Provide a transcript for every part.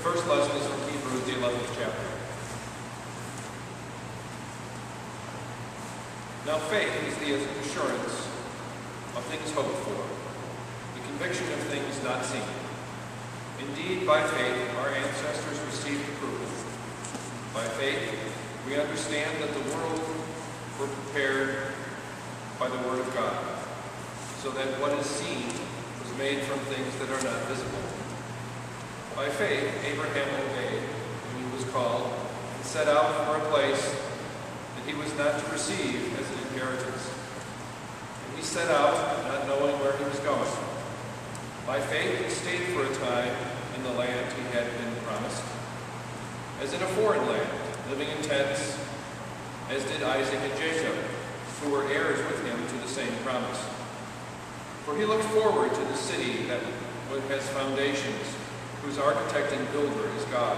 first lesson is from Hebrews, the 11th chapter. Now faith is the assurance of things hoped for, the conviction of things not seen. Indeed, by faith our ancestors received approval. By faith we understand that the world were prepared by the word of God, so that what is seen was made from things that are not visible. By faith Abraham obeyed when he was called and set out for a place that he was not to receive as an inheritance. And he set out not knowing where he was going. By faith he stayed for a time in the land he had been promised, as in a foreign land, living in tents, as did Isaac and Jacob, who were heirs with him to the same promise. For he looked forward to the city that has foundations, whose architect and builder is God.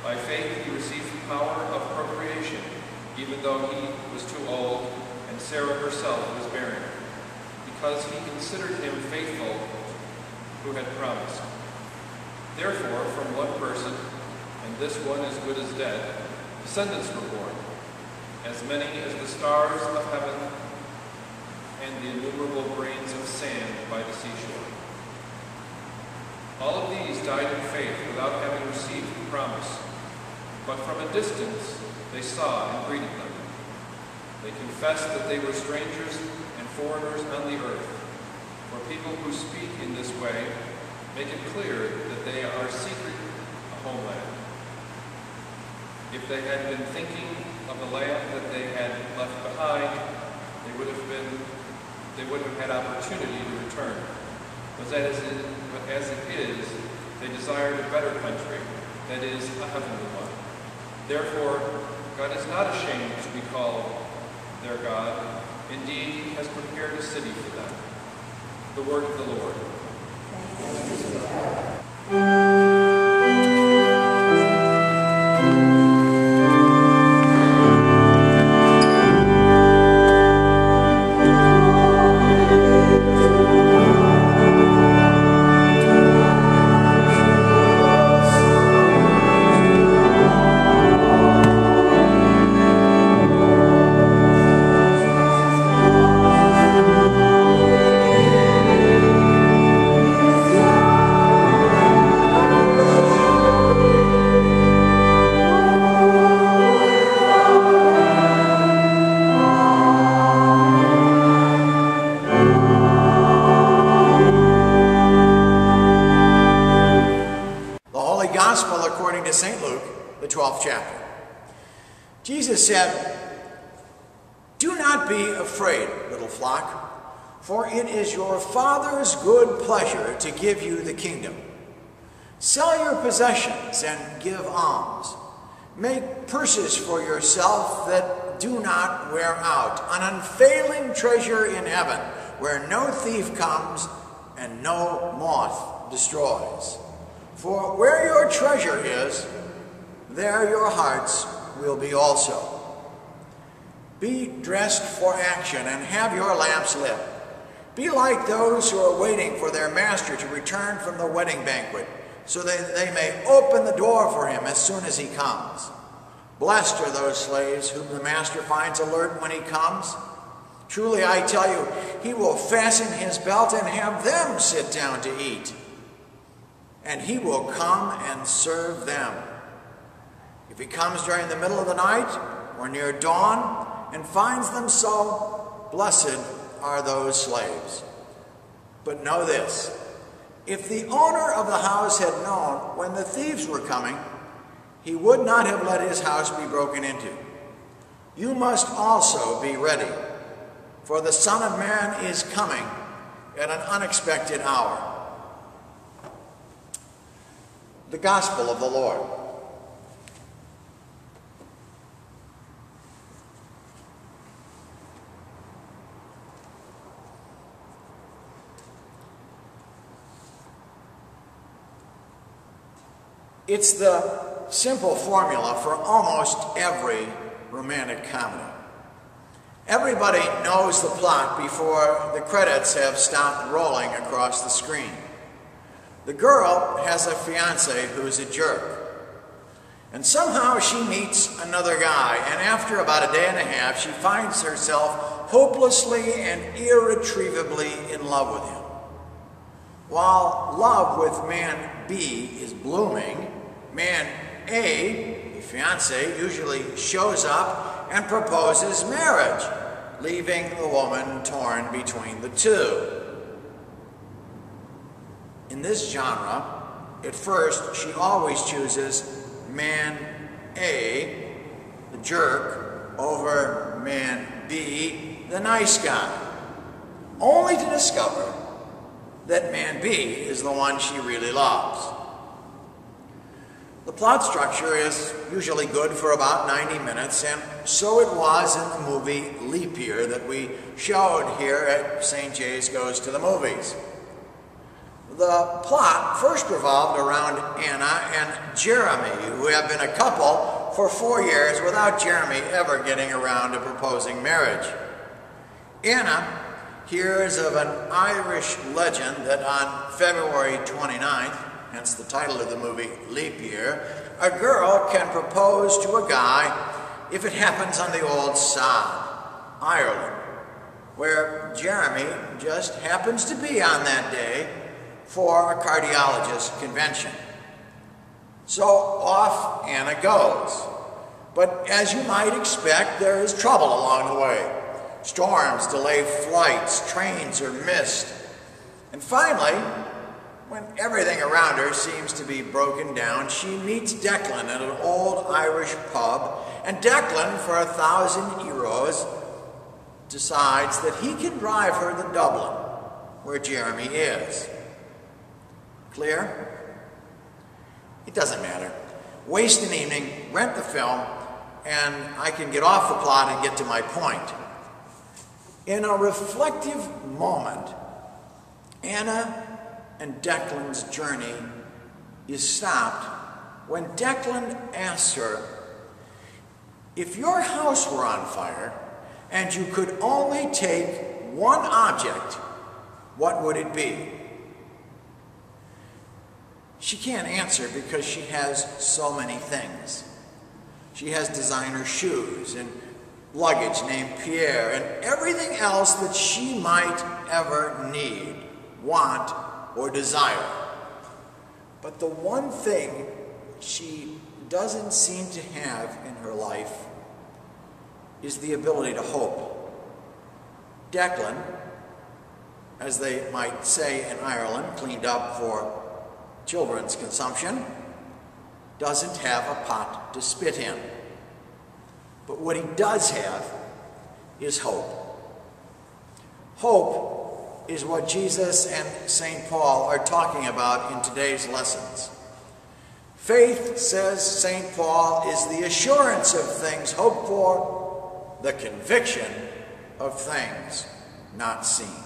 By faith he received the power of procreation, even though he was too old and Sarah herself was barren, because he considered him faithful who had promised. Therefore, from one person, and this one as good as dead, descendants were born, as many as the stars of heaven and the innumerable grains of sand by the seashore. All of these died in faith without having received the promise, but from a distance they saw and greeted them. They confessed that they were strangers and foreigners on the earth. For people who speak in this way make it clear that they are seeking a homeland. If they had been thinking of the land that they had left behind, they would have had opportunity to return. But as it is, they desired a better country, that is, a heavenly one. Therefore, God is not ashamed to be called their God. Indeed, he has prepared a city for them. The word of the Lord. Chapter. Jesus said, "Do not be afraid, little flock, for it is your Father's good pleasure to give you the kingdom. Sell your possessions and give alms. Make purses for yourself that do not wear out, an unfailing treasure in heaven, where no thief comes and no moth destroys. For where your treasure is, there your hearts will be also. Be dressed for action and have your lamps lit. Be like those who are waiting for their master to return from the wedding banquet, so that they may open the door for him as soon as he comes. Blessed are those slaves whom the master finds alert when he comes. Truly I tell you, he will fasten his belt and have them sit down to eat. And he will come and serve them. If he comes during the middle of the night or near dawn and finds them so, blessed are those slaves. But know this, if the owner of the house had known when the thieves were coming, he would not have let his house be broken into. You must also be ready, for the Son of Man is coming at an unexpected hour." The Gospel of the Lord. It's the simple formula for almost every romantic comedy. Everybody knows the plot before the credits have stopped rolling across the screen. The girl has a fiancé who's a jerk. And somehow she meets another guy, and after about a day and a half, she finds herself hopelessly and irretrievably in love with him. While love with man B is blooming, man A, the fiancé, usually shows up and proposes marriage, leaving the woman torn between the two. In this genre, at first, she always chooses man A, the jerk, over man B, the nice guy, only to discover that man B is the one she really loves. The plot structure is usually good for about 90 minutes, and so it was in the movie Leap Year that we showed here at St. J's Goes to the Movies. The plot first revolved around Anna and Jeremy, who have been a couple for 4 years without Jeremy ever getting around to proposing marriage. Anna hears of an Irish legend that on February 29th, hence the title of the movie Leap Year, a girl can propose to a guy if it happens on the old sod, Ireland, where Jeremy just happens to be on that day for a cardiologist convention. So off Anna goes. But as you might expect, there is trouble along the way. Storms delay flights, trains are missed. And finally, when everything around her seems to be broken down, she meets Declan at an old Irish pub, and Declan, for 1,000 euros, decides that he can drive her to Dublin, where Jeremy is. Clear? It doesn't matter. Waste an evening, rent the film, and I can get off the plot and get to my point. In a reflective moment, Anna and Declan's journey is stopped when Declan asks her, if your house were on fire and you could only take one object, what would it be? She can't answer because she has so many things. She has designer shoes and luggage named Pierre and everything else that she might ever need, want, or desire. But the one thing she doesn't seem to have in her life is the ability to hope. Declan, as they might say in Ireland, cleaned up for children's consumption, doesn't have a pot to spit in. But what he does have is hope. Hope is what Jesus and St. Paul are talking about in today's lessons. Faith, says St. Paul, is the assurance of things hoped for, the conviction of things not seen.